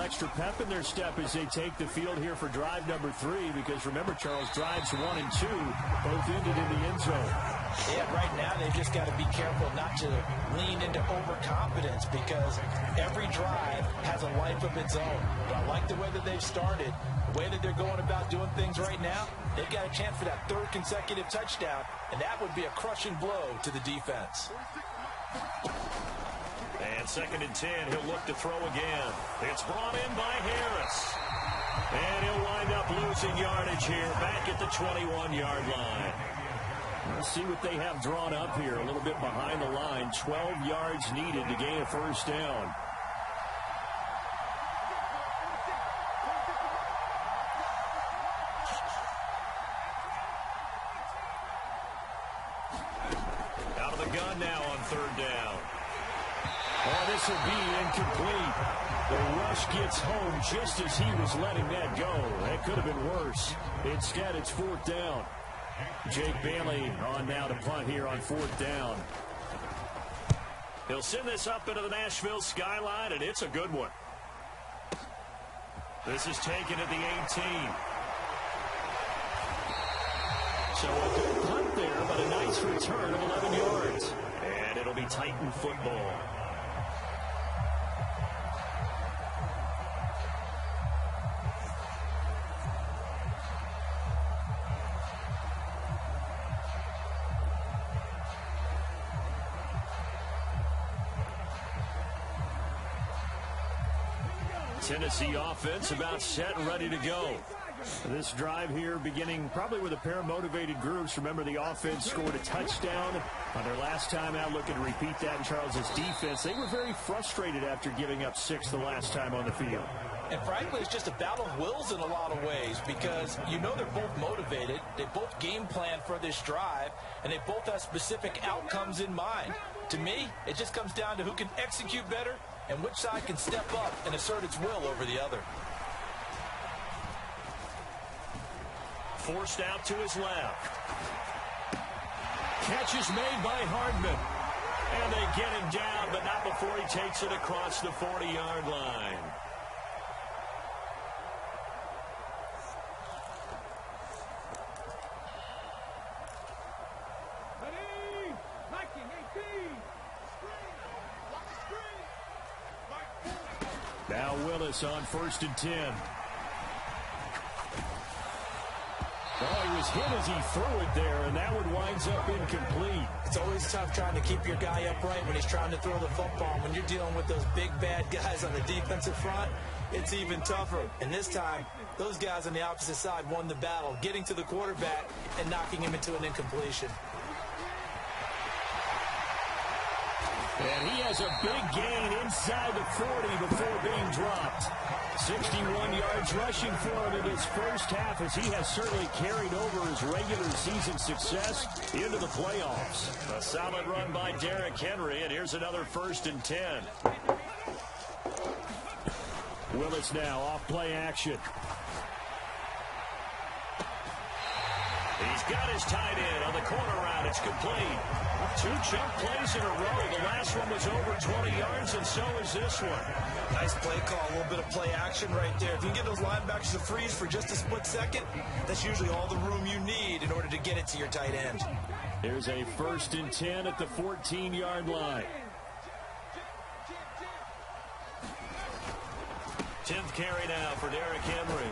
extra pep in their step as they take the field here for drive number 3, because remember, Charles, drives 1 and 2 both ended in the end zone. Yeah, right now they've just got to be careful not to lean into overconfidence, because every drive has a life of its own. But I like the way that they've started, the way that they're going about doing things right now. They've got a chance for that 3rd consecutive touchdown, and that would be a crushing blow to the defense. And 2nd and 10, he'll look to throw again. It's brought in by Harris. And he'll wind up losing yardage here back at the 21-yard line. Let's see what they have drawn up here. A little bit behind the line. 12 yards needed to gain a first down. Out of the gun now on 3rd down. Oh, this will be incomplete. The rush gets home just as he was letting that go. That could have been worse. Instead, it's 4th down. Jake Bailey on now to punt here on 4th down. He'll send this up into the Nashville skyline, and it's a good one. This is taken at the 18. So a good punt there, but a nice return of 11 yards. And it'll be Titan football. Tennessee offense about set and ready to go. This drive here beginning probably with a pair of motivated groups. Remember, the offense scored a touchdown on their last time out. Looking to repeat that in Charles's defense. They were very frustrated after giving up 6 the last time on the field. And frankly, it's just a battle of wills in a lot of ways, because you know they're both motivated. They both game plan for this drive, and they both have specific outcomes in mind. To me, it just comes down to who can execute better and which side can step up and assert its will over the other. Forced out to his left. Catch is made by Hardman. And they get him down, but not before he takes it across the 40-yard line. Now Willis on 1st and 10. Oh, he was hit as he threw it there, and that one winds up incomplete. It's always tough trying to keep your guy upright when he's trying to throw the football. When you're dealing with those big, bad guys on the defensive front, it's even tougher. And this time, those guys on the opposite side won the battle, getting to the quarterback and knocking him into an incompletion. And he has a big gain inside the 40 before being dropped. 61 yards rushing for him in his first half, as he has certainly carried over his regular season success into the playoffs. A solid run by Derrick Henry, and here's another 1st and 10. Willis now off play action. He's got his tight end on the corner route. It's complete. 2 chunk plays in a row. The last one was over 20 yards, and so is this one. Nice play call, a little bit of play action right there. If you can get those linebackers to freeze for just a split second, that's usually all the room you need in order to get it to your tight end. There's a 1st and 10 at the 14-yard line. 10th carry now for Derrick Henry.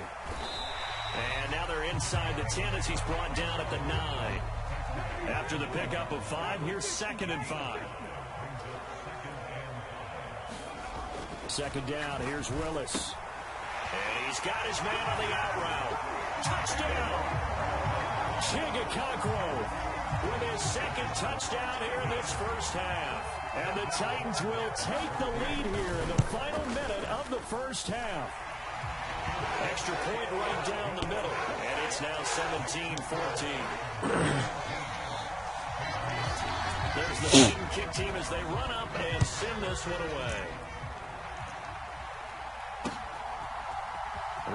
And now they're inside the 10 as he's brought down at the 9. After the pickup of 5, here's 2nd and 5. 2nd down, here's Willis. And he's got his man on the out route. Touchdown! Chigga with his 2nd touchdown here in this first half. And the Titans will take the lead here in the final minute of the first half. Extra point right down the middle. And it's now 17-14. There's the Titan kick team as they run up and send this one away.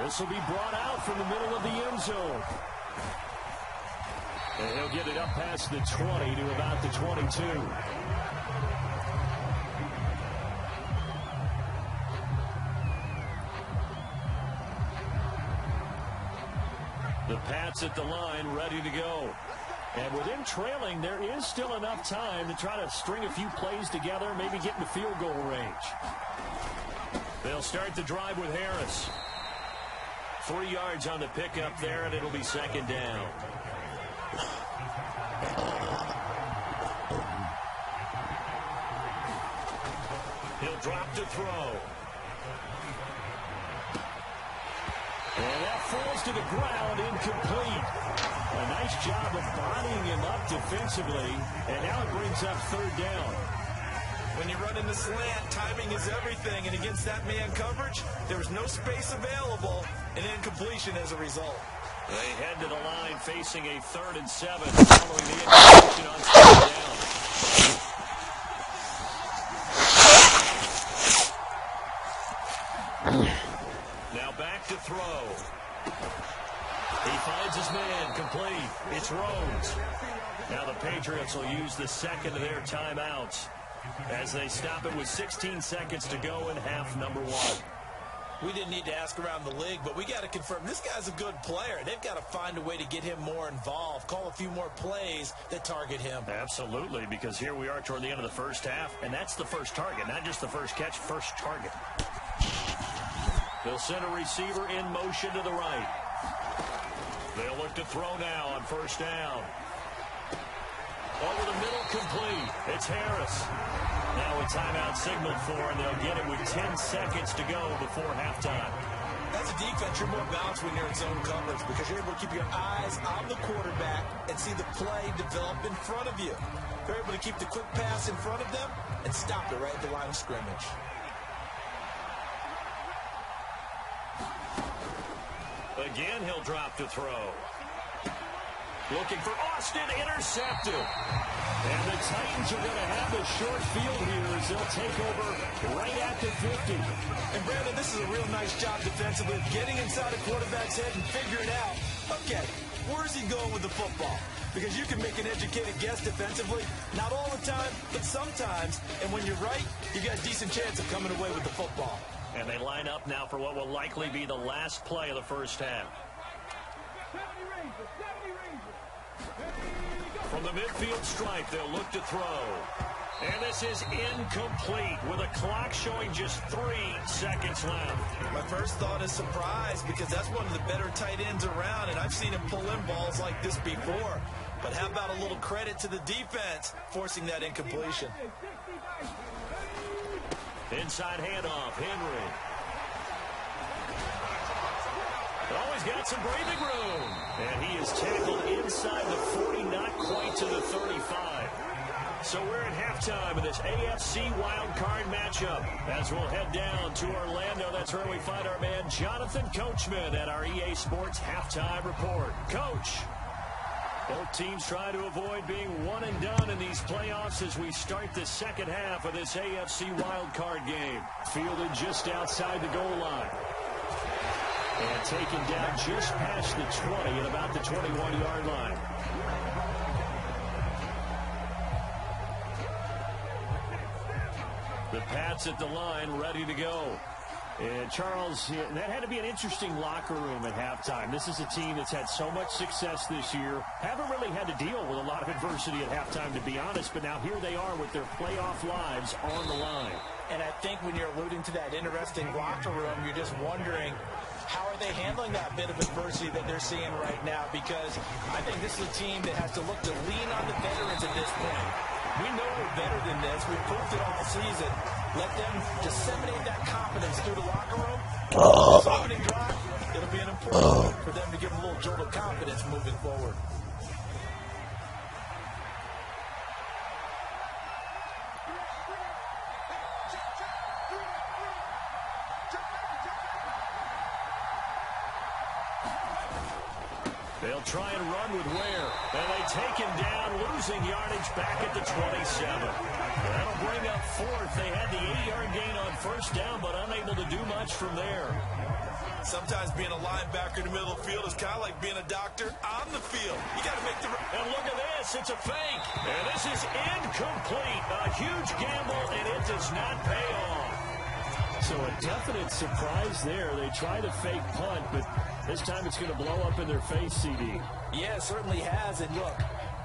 This will be brought out from the middle of the end zone. And he'll get it up past the 20 to about the 22. The Pats at the line, ready to go. And with him trailing, there is still enough time to try to string a few plays together, maybe get into field goal range. They'll start the drive with Harris. 3 yards on the pickup there, and it'll be second down. He'll drop to throw. And that falls to the ground, incomplete. A nice job of bodying him up defensively, and now it brings up third down. When you run in the slant, timing is everything, and against that man coverage, there was no space available, and incompletion as a result. They head to the line facing a 3rd and 7 following the incompletion on second down. Now back to throw. He finds his man, complete. It's Rhodes. Now the Patriots will use the second of their timeouts as they stop it with 16 seconds to go in half number 1. We didn't need to ask around the league, but we got to confirm this guy's a good player. They've got to find a way to get him more involved, call a few more plays that target him. Absolutely, because here we are toward the end of the first half, and that's the first target, not just the first catch, first target. They'll send a receiver in motion to the right. They'll look to throw now on first down. Over the middle, complete. It's Harris. Now a timeout signaled for, and they'll get it with 10 seconds to go before halftime. As a defense, you're more balanced when you're in zone coverage because you're able to keep your eyes on the quarterback and see the play develop in front of you. You're able to keep the quick pass in front of them and stop it right at the line of scrimmage. Again, he'll drop to throw. Looking for Austin, intercepted. And the Titans are going to have a short field here as they'll take over right at the 50. And Brandon, this is a real nice job defensively of getting inside a quarterback's head and figuring out, okay, where's he going with the football? Because you can make an educated guess defensively, not all the time, but sometimes. And when you're right, you got a decent chance of coming away with the football. And they line up now for what will likely be the last play of the first half. From the midfield stripe, they'll look to throw. And this is incomplete with a clock showing just 3 seconds left. My first thought is surprise because that's one of the better tight ends around, and I've seen him pull in balls like this before. But how about a little credit to the defense forcing that incompletion? Inside handoff, Henry. Always got some breathing room. And he is tackled inside the 40, not quite to the 35. So we're at halftime of this AFC wildcard matchup. As we'll head down to Orlando, that's where we find our man Jonathan Coachman at our EA Sports Halftime Report. Coach, both teams try to avoid being one and done in these playoffs as we start the second half of this AFC wildcard game. Fielded just outside the goal line. And taken down just past the 20 at about the 21-yard line. The Pats at the line, ready to go. And Charles, that had to be an interesting locker room at halftime. This is a team that's had so much success this year. Haven't really had to deal with a lot of adversity at halftime, to be honest. But now here they are with their playoff lives on the line. And I think when you're alluding to that interesting locker room, you're just wondering, how are they handling that bit of adversity that they're seeing right now? Because I think this is a team that has to look to lean on the veterans at this point. We know we're better than this. We've proved it all season. Let them disseminate that confidence through the locker room. This opening drive, it'll be an important for them to give them a little jolt of confidence moving forward. They'll try and run with Ware. And they take him down, losing yardage back at the 27. That'll bring up fourth. They had the 80-yard gain on first down, but unable to do much from there. Sometimes being a linebacker in the middle of the field is kind of like being a doctor on the field. You got to make the... And look at this. It's a fake. And this is incomplete. A huge gamble, and it does not pay off. So a definite surprise there. They try to fake punt, but this time it's going to blow up in their face, CD. Yeah, it certainly has. And look,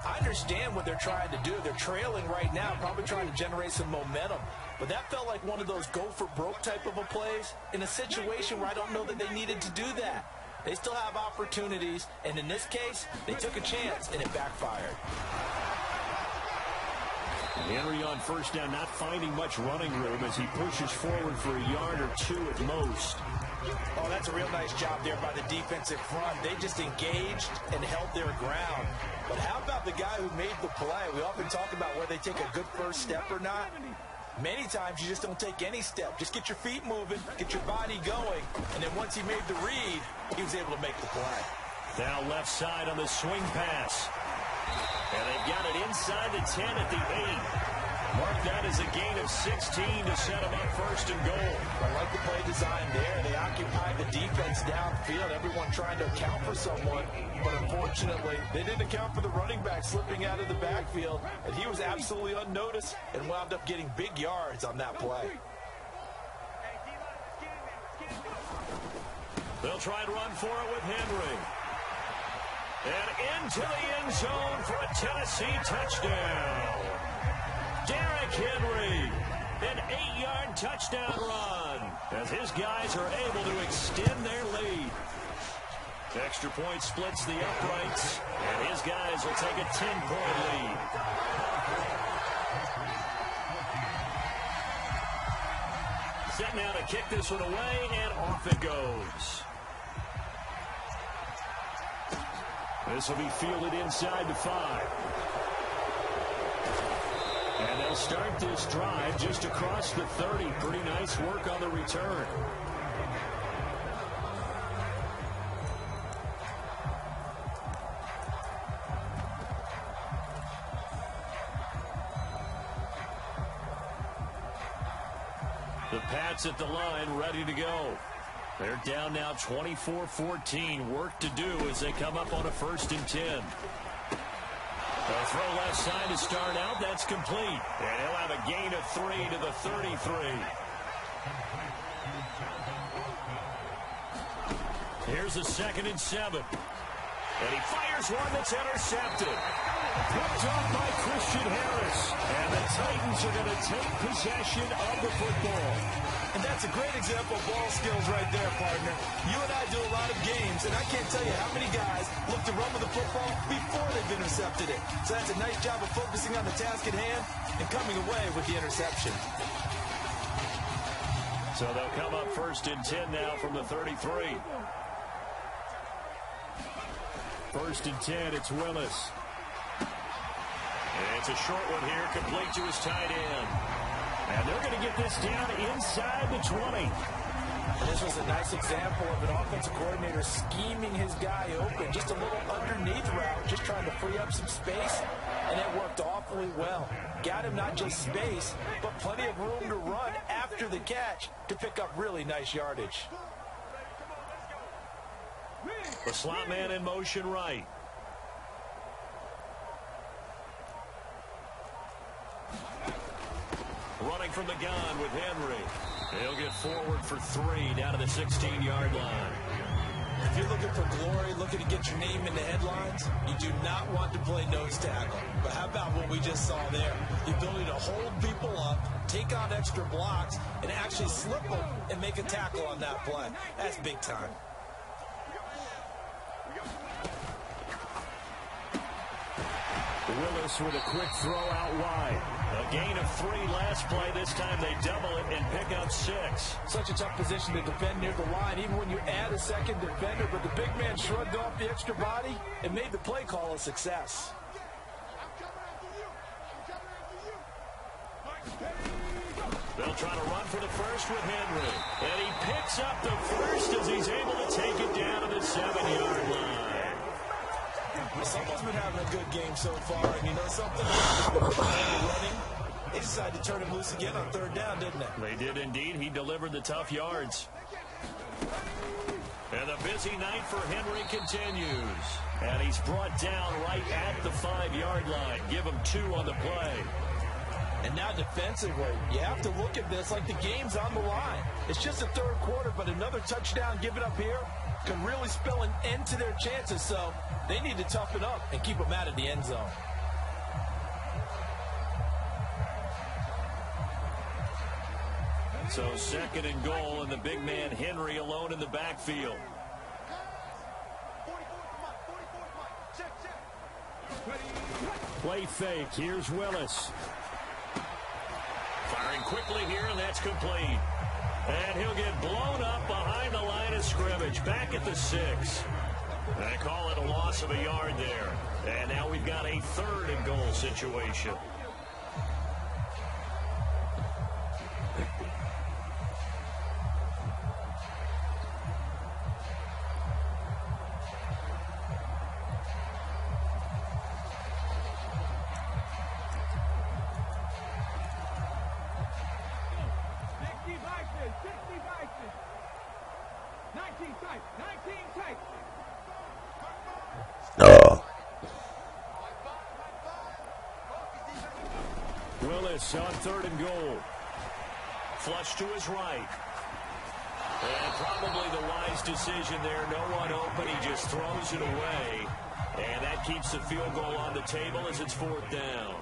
I understand what they're trying to do. They're trailing right now, probably trying to generate some momentum. But that felt like one of those go-for-broke type of a plays in a situation where I don't know that they needed to do that. They still have opportunities, and in this case, they took a chance, and it backfired. Henry on first down, not finding much running room as he pushes forward for a yard or two at most. Oh, that's a real nice job there by the defensive front. They just engaged and held their ground. But how about the guy who made the play? We often talk about whether they take a good first step or not. Many times you just don't take any step. Just get your feet moving, get your body going, and then once he made the read, he was able to make the play. Now left side on the swing pass. And they've got it inside the 10 at the 8. Mark that as a gain of 16 to set them up first and goal. I like the play design there. They occupied the defense downfield, everyone trying to account for someone. But unfortunately, they didn't account for the running back slipping out of the backfield. And he was absolutely unnoticed and wound up getting big yards on that play. They'll try and run for it with Henry. And into the end zone for a Tennessee touchdown. Derrick Henry, an 8-yard touchdown run as his guys are able to extend their lead. Extra point splits the uprights, and his guys will take a 10-point lead. Set now to kick this one away, and off it goes. This will be fielded inside the 5. And they'll start this drive just across the 30. Pretty nice work on the return. The Pats at the line, ready to go. They're down now 24-14. Work to do as they come up on a 1st and 10. They'll throw left side to start out. That's complete. And he'll have a gain of 3 to the 33. Here's a 2nd and 7. And he fires one that's intercepted. Picked off by Christian Harris. And the Titans are going to take possession of the football. And that's a great example of ball skills right there, partner. You and I do a lot of games, and I can't tell you how many guys look to run with the football before they've intercepted it. So that's a nice job of focusing on the task at hand and coming away with the interception. So they'll come up 1st and 10 now from the 33. 1st and 10, it's Willis. And it's a short one here, complete to his tight end. And they're going to get this down inside the 20. And this was a nice example of an offensive coordinator scheming his guy open. Just a little underneath route, just trying to free up some space. And it worked awfully well. Got him not just space, but plenty of room to run after the catch to pick up really nice yardage. The slot man in motion right. Running from the gun with Henry. He'll get forward for 3 down to the 16-yard line. If you're looking for glory, looking to get your name in the headlines, you do not want to play nose tackle. But how about what we just saw there? The ability to hold people up, take on extra blocks, and actually slip them and make a tackle on that play. That's big time. Willis with a quick throw out wide. A gain of 3 last play. This time they double it and pick up 6. Such a tough position to defend near the line, even when you add a second defender. But the big man shrugged off the extra body and made the play call a success. They'll try to run for the first with Henry. And he picks up the first as he's able to take it down to the 7-yard line. Someone's been having a good game so far, and you know something? Running, they decided to turn him loose again on 3rd down, didn't they? They did indeed. He delivered the tough yards. And the busy night for Henry continues. And he's brought down right at the 5-yard line. Give him 2 on the play. And now defensively, you have to look at this like the game's on the line. It's just the third quarter, but another touchdown given up here can really spell an end to their chances. So they need to toughen up and keep them out of the end zone. So 2nd and goal, and the big man Henry alone in the backfield. Play fake. Here's Willis. Firing quickly here, and that's complete. And he'll get blown up behind the line of scrimmage. Back at the 6. I call it a loss of a yard there. And now we've got a 3rd and goal situation. Willis on 3rd and goal. Flush to his right. And probably the wise decision there. No one open. He just throws it away. And that keeps the field goal on the table as it's 4th down.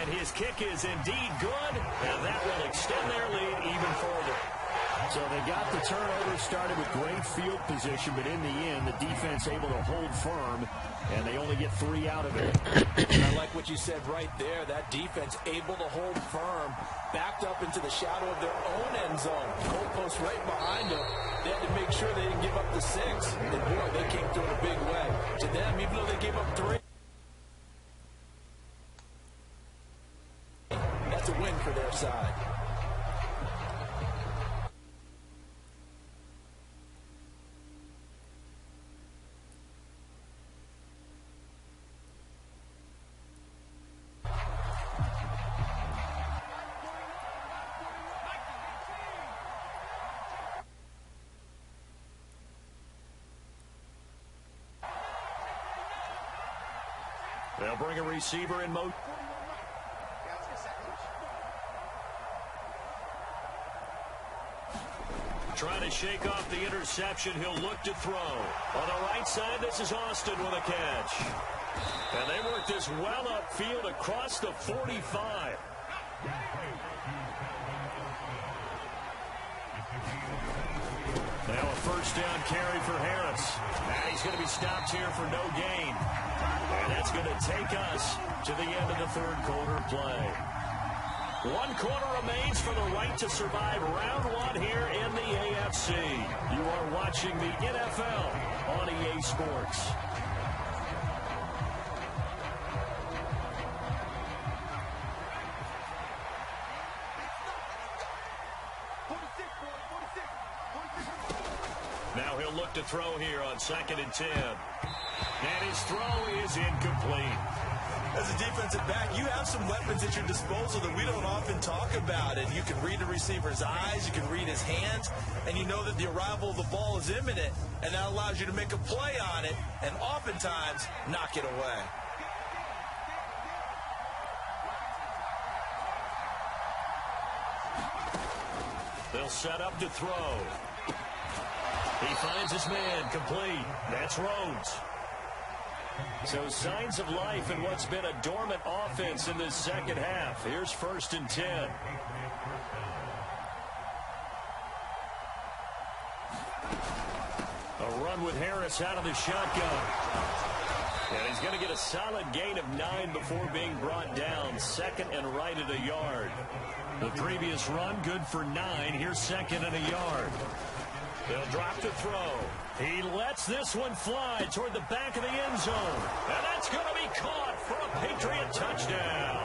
And his kick is indeed good. And that will extend their lead even further. So they got the turnover started with great field position, but in the end, the defense able to hold firm, and they only get 3 out of it. And I like what you said right there. That defense able to hold firm, backed up into the shadow of their own end zone. Goalpost right behind them. They had to make sure they didn't give up the 6. And boy, they came through in a big way. To them, even though they gave up 3, that's a win for their side. They'll bring a receiver in motion. Trying to shake off the interception. He'll look to throw. On the right side, this is Austin with a catch. And they work this well upfield across the 45. Now a 1st down carry for Harris. And he's going to be stopped here for no gain. And that's going to take us to the end of the 3rd quarter play. 1 quarter remains for the right to survive round 1 here in the AFC. You are watching the NFL on EA Sports. Now he'll look to throw here on 2nd and 10. And his throw is incomplete. As a defensive back, you have some weapons at your disposal that we don't often talk about. And you can read the receiver's eyes, you can read his hands, and you know that the arrival of the ball is imminent, and that allows you to make a play on it and oftentimes knock it away. They'll set up to throw. He finds his man, complete. That's Rhodes. So signs of life in what's been a dormant offense in this 2nd half. Here's 1st and 10. A run with Harris out of the shotgun. And he's going to get a solid gain of 9 before being brought down. 2nd and right at a yard. The previous run good for 9. Here's 2nd and a yard. They'll drop to throw. He lets this one fly toward the back of the end zone. And that's going to be caught for a Patriot touchdown.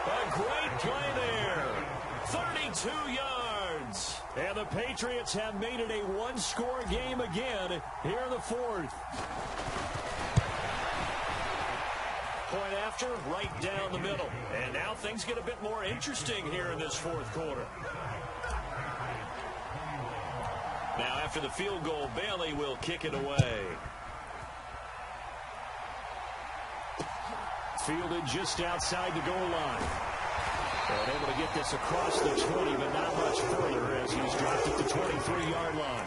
A great play there. 32 yards. And the Patriots have made it a one-score game again here in the 4th. Point after, right down the middle. And now things get a bit more interesting here in this 4th quarter. Now, after the field goal, Bailey will kick it away. Fielded just outside the goal line. And able to get this across the 20, but not much further as he's dropped at the 23-yard line.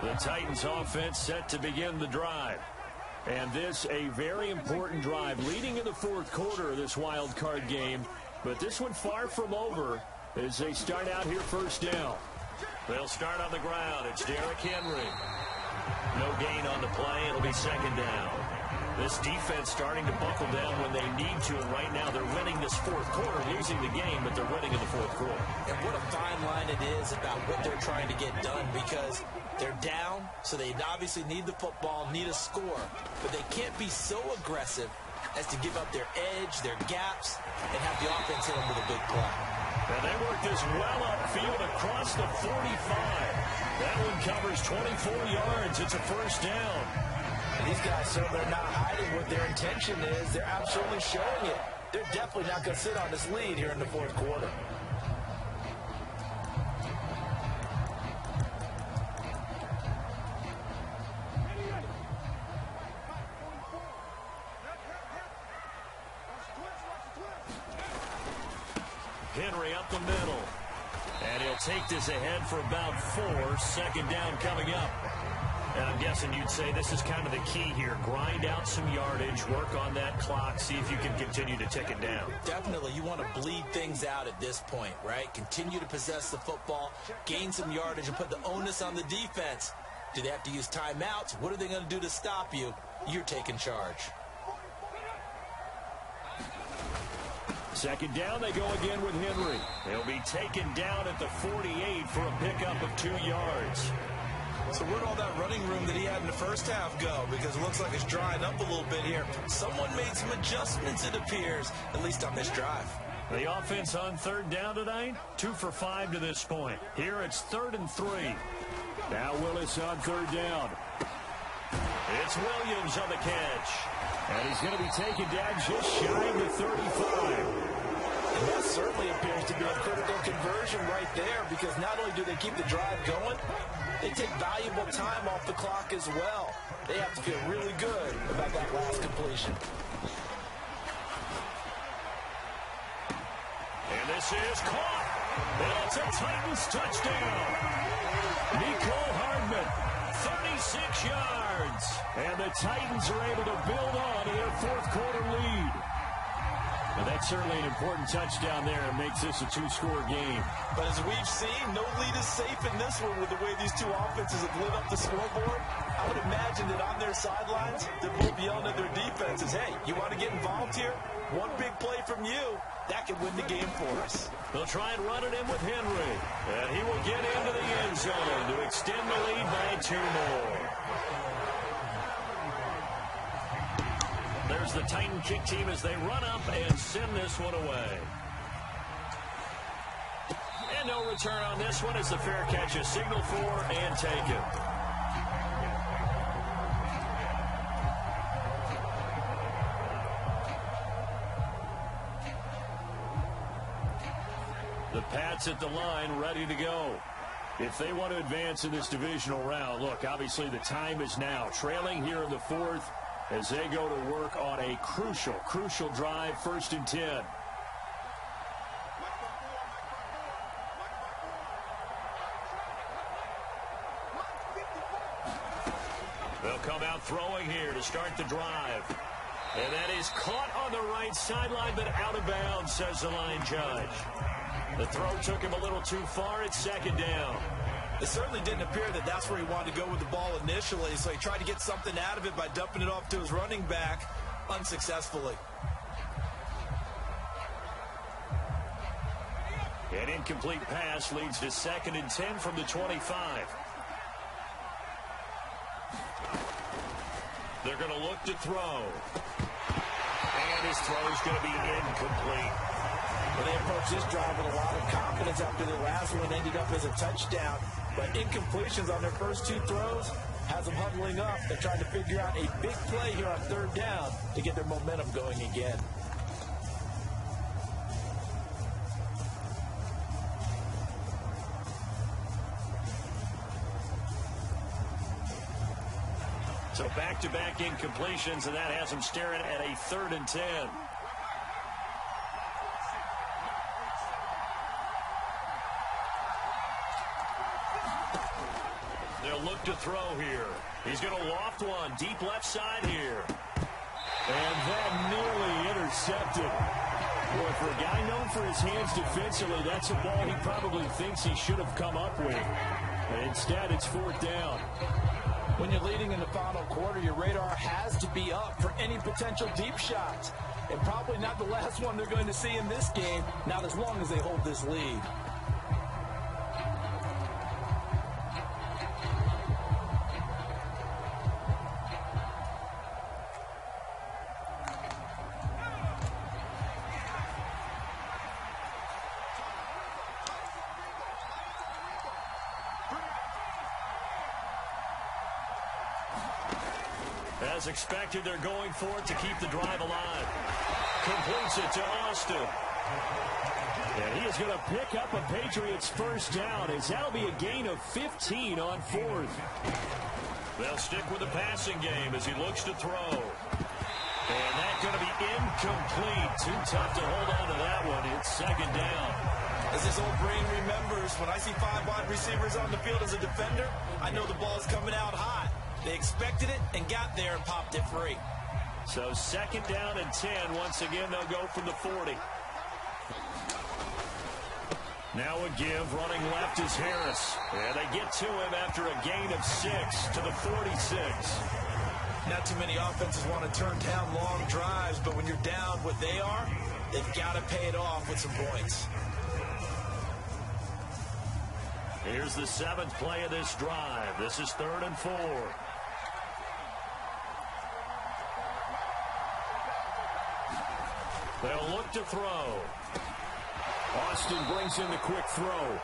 The Titans offense set to begin the drive. And this a very important drive leading in the fourth quarter of this wild card game. But this one far from over as they start out here first down. They'll start on the ground. It's Derrick Henry. No gain on the play. It'll be second down. This defense starting to buckle down when they need to, and right now they're winning this fourth quarter, losing the game, but they're winning in the fourth quarter. And what a fine line it is about what they're trying to get done, because they're down, so they obviously need the football, need a score, but they can't be so aggressive as to give up their edge, their gaps, and have the offense hit them with a big play. And they work this well upfield across the 45. That one covers 24 yards. It's a first down. And these guys, so they're not hiding what their intention is. They're absolutely showing it. They're definitely not going to sit on this lead here in the fourth quarter. Henry up the middle. And he'll take this ahead for about 4. Second down coming up. And I'm guessing you'd say this is kind of the key here. Grind out some yardage, work on that clock, see if you can continue to tick it down. Definitely. You want to bleed things out at this point, right? Continue to possess the football, gain some yardage, and put the onus on the defense. Do they have to use timeouts? What are they going to do to stop you? You're taking charge. Second down, they go again with Henry. They'll be taken down at the 48 for a pickup of 2 yards. So where'd all that running room that he had in the first half go? Because it looks like it's drying up a little bit here. Someone made some adjustments, it appears, at least on this drive. The offense on third down tonight, 2 for 5 to this point. Here it's 3rd and 3. Now Willis on third down. It's Williams on the catch. And he's going to be taken down just shy of the 35. And that certainly appears to be a critical conversion right there, because not only do they keep the drive going, they take valuable time off the clock as well. They have to feel really good about that last completion. And this is caught. And it's a Titans touchdown. Mecole Hardman, 36 yards. And the Titans are able to build on to their fourth quarter lead. But that's certainly an important touchdown there. It makes this a 2-score game. But as we've seen, no lead is safe in this one with the way these two offenses have lit up the scoreboard. I would imagine that on their sidelines, they're both yelling at their defenses, hey, you want to get involved here? One big play from you, that could win the game for us. They'll try and run it in with Henry. And he will get into the end zone to extend the lead by 2 more. There's the Titan kick team as they run up and send this one away. And no return on this one as the fair catch is signaled for and taken. The Pats at the line ready to go. If they want to advance in this divisional round, look, obviously the time is now. Trailing here in the fourth, as they go to work on a crucial drive, 1st and 10. They'll come out throwing here to start the drive. And that is caught on the right sideline, but out of bounds, says the line judge. The throw took him a little too far. It's 2nd down. It certainly didn't appear that that's where he wanted to go with the ball initially, so he tried to get something out of it by dumping it off to his running back unsuccessfully. An incomplete pass leads to 2nd and 10 from the 25. They're going to look to throw. And his throw is going to be incomplete. Well, they approached this drive with a lot of confidence after the last one ended up as a touchdown. But incompletions on their first two throws has them huddling up. They're trying to figure out a big play here on third down to get their momentum going again. So back-to-back incompletions, and that has them staring at a 3rd and 10. They'll look to throw here. He's going to loft one deep left side here. And that nearly intercepted. Boy, for a guy known for his hands defensively, that's a ball he probably thinks he should have come up with. And instead, it's 4th down. When you're leading in the final quarter, your radar has to be up for any potential deep shots. And probably not the last one they're going to see in this game, not as long as they hold this lead. As expected, they're going for it to keep the drive alive. Completes it to Austin. And he is going to pick up a Patriots first down, as that'll be a gain of 15 on 4th. They'll stick with the passing game as he looks to throw. And that's going to be incomplete. Too tough to hold on to that one. It's 2nd down. As this old brain remembers, when I see 5 wide receivers on the field as a defender, I know the ball's coming out hot. They expected it and got there and popped it free. So 2nd down and 10. Once again, they'll go from the 40. Now a give. Running left is Harris. And they get to him after a gain of 6 to the 46. Not too many offenses want to turn down long drives, but when you're down what they are, they've got to pay it off with some points. Here's the 7th play of this drive. This is 3rd and 4. They'll look to throw. Austin brings in the quick throw.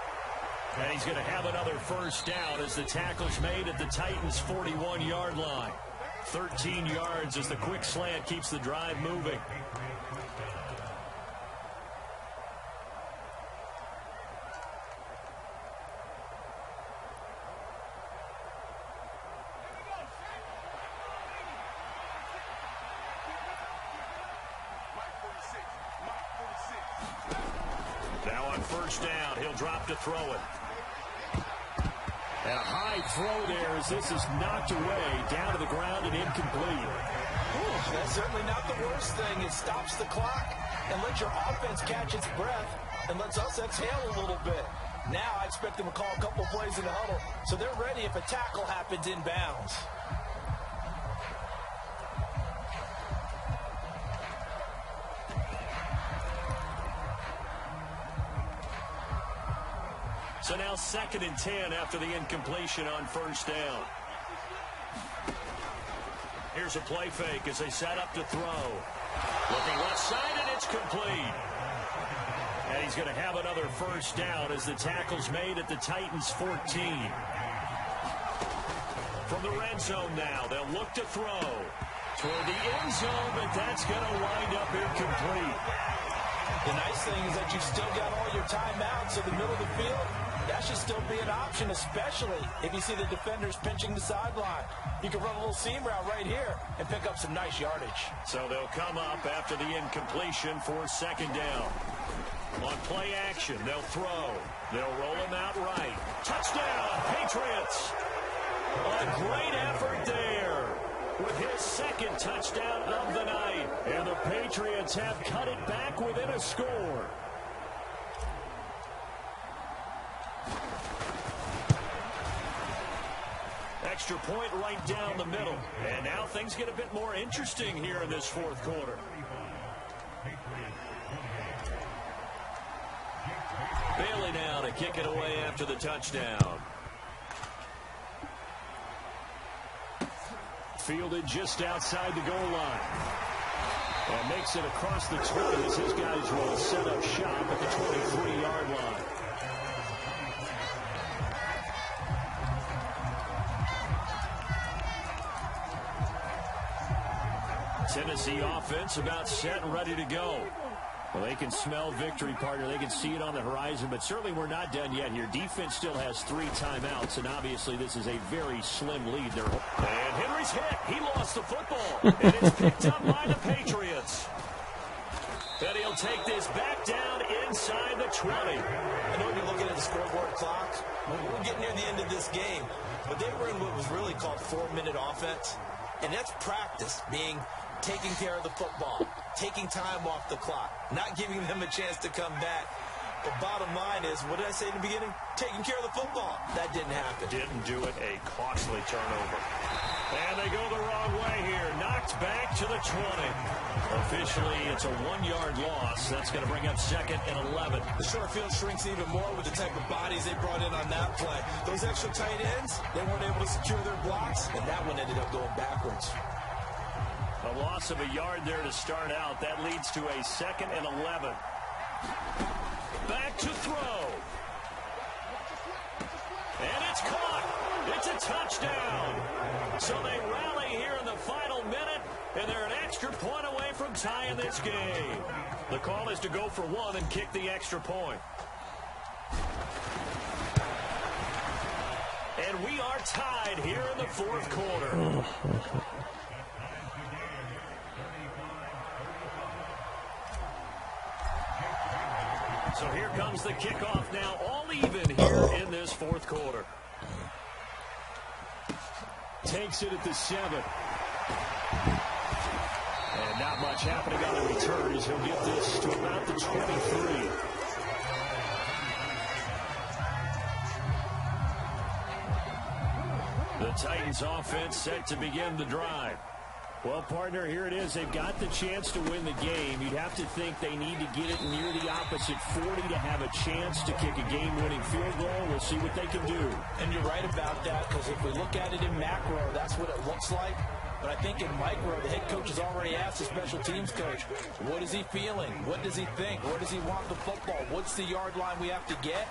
And he's going to have another first down as the tackle's made at the Titans' 41-yard line. 13 yards as the quick slant keeps the drive moving. Now on first down, he'll drop to throw it. And a high throw there as this is knocked away, down to the ground and incomplete. Ooh, that's certainly not the worst thing. It stops the clock and lets your offense catch its breath and lets us exhale a little bit. Now I expect them to call a couple plays in the huddle so they're ready if a tackle happens inbounds. So now 2nd and 10 after the incompletion on first down. Here's a play fake as they set up to throw. Looking left side, and it's complete. And he's going to have another first down as the tackle's made at the Titans' 14. From the red zone now, they'll look to throw toward the end zone, but that's going to wind up incomplete. The nice thing is that you've still got all your timeouts in the middle of the field. That should still be an option, especially if you see the defenders pinching the sideline. You can run a little seam route right here and pick up some nice yardage. So they'll come up after the incompletion for 2nd down. On play action, they'll throw. They'll roll him out right. Touchdown, Patriots! A great effort there with his 2nd touchdown of the night. And the Patriots have cut it back within a score. Extra point right down the middle. And now things get a bit more interesting here in this 4th quarter. Bailey now to kick it away after the touchdown. Fielded just outside the goal line. And makes it across the 20 as his guys will set up shop at the 23-yard line. Tennessee offense about set and ready to go. Well, they can smell victory, partner. They can see it on the horizon, but certainly we're not done yet here. Defense still has 3 timeouts, and obviously this is a very slim lead. And Henry's hit. He lost the football, and it's picked up by the Patriots. And he'll take this back down inside the 20. I know you're looking at the scoreboard clock. We're getting near the end of this game, but they were in what was really called 4-minute offense, and that's practice, being taking care of the football, taking time off the clock, not giving them a chance to come back. The bottom line is, what did I say in the beginning? Taking care of the football. That didn't happen. Didn't do it. A costly turnover. And they go the wrong way here. Knocked back to the 20. Officially, it's a 1-yard loss. That's going to bring up 2nd and 11. The short field shrinks even more with the type of bodies they brought in on that play. Those extra tight ends, they weren't able to secure their blocks, and that one ended up going backwards. A loss of a yard there to start out. That leads to a 2nd and 11. Back to throw. And it's caught. It's a touchdown. So they rally here in the final minute, and they're an extra point away from tying this game. The call is to go for 1 and kick the extra point. And we are tied here in the 4th quarter. So here comes the kickoff now, all even here in this 4th quarter. Takes it at the 7. And not much happening on the return as he'll get this to about the 23. The Titans offense set to begin the drive. Well, partner, here it is. They've got the chance to win the game. You'd have to think they need to get it near the opposite 40 to have a chance to kick a game-winning field goal. We'll see what they can do. And you're right about that, because if we look at it in macro, that's what it looks like. But I think in micro, the head coach has already asked the special teams coach, what is he feeling? What does he think? Where does he want the football? What's the yard line we have to get?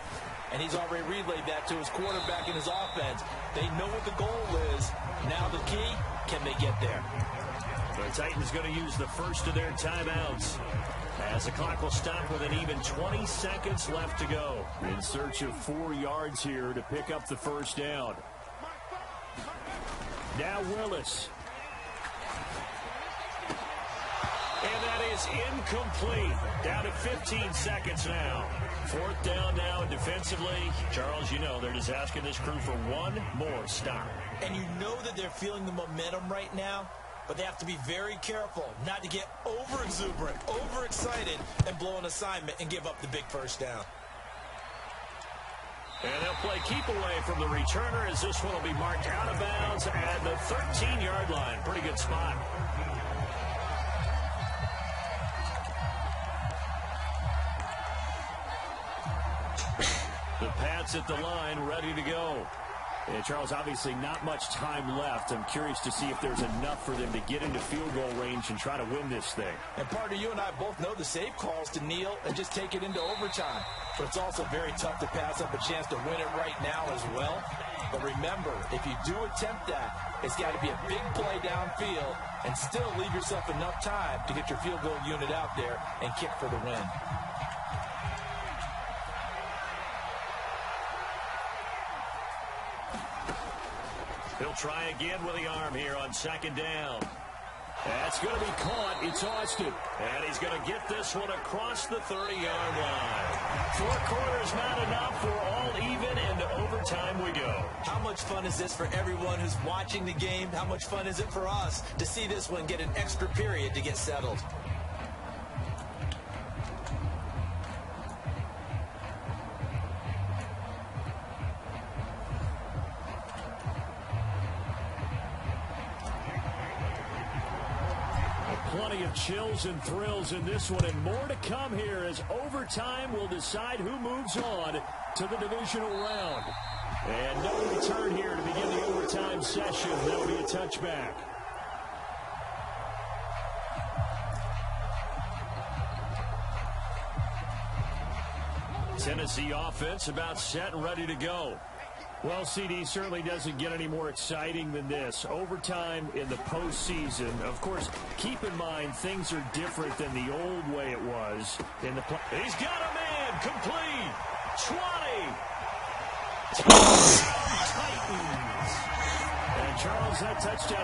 And he's already relayed that to his quarterback in his offense. They know what the goal is. Now the key, can they get there? The Titans going to use the first of their timeouts as the clock will stop with an even 20 seconds left to go. In search of 4 yards here to pick up the first down. Now Willis. And that is incomplete. Down to 15 seconds now. 4th down now defensively. Charles, you know, they're just asking this crew for 1 more stop. And you know that they're feeling the momentum right now, but they have to be very careful not to get over-exuberant, overexcited, and blow an assignment and give up the big first down. And they'll play keep away from the returner as this one will be marked out of bounds at the 13-yard line. Pretty good spot. The Pats at the line, ready to go. And Charles, obviously not much time left. I'm curious to see if there's enough for them to get into field goal range and try to win this thing. And partner, you and I both know the save calls to kneel and just take it into overtime. But it's also very tough to pass up a chance to win it right now as well. But remember, if you do attempt that, it's got to be a big play downfield and still leave yourself enough time to get your field goal unit out there and kick for the win. He'll try again with the arm here on 2nd down. That's going to be caught. It's Austin. And he's going to get this one across the 30-yard line. 4 quarters not enough. We're all even, and to overtime we go. How much fun is this for everyone who's watching the game? How much fun is it for us to see this one get an extra period to get settled? Plenty of chills and thrills in this one, and more to come here as overtime will decide who moves on to the divisional round. And no return here to begin the overtime session. That'll be a touchback. Tennessee offense about set and ready to go. Well, CD certainly doesn't get any more exciting than this. Overtime in the postseason. Of course, keep in mind things are different than the old way it was in the play. He's got a man complete. 20. Titans. And Charles, that touchdown.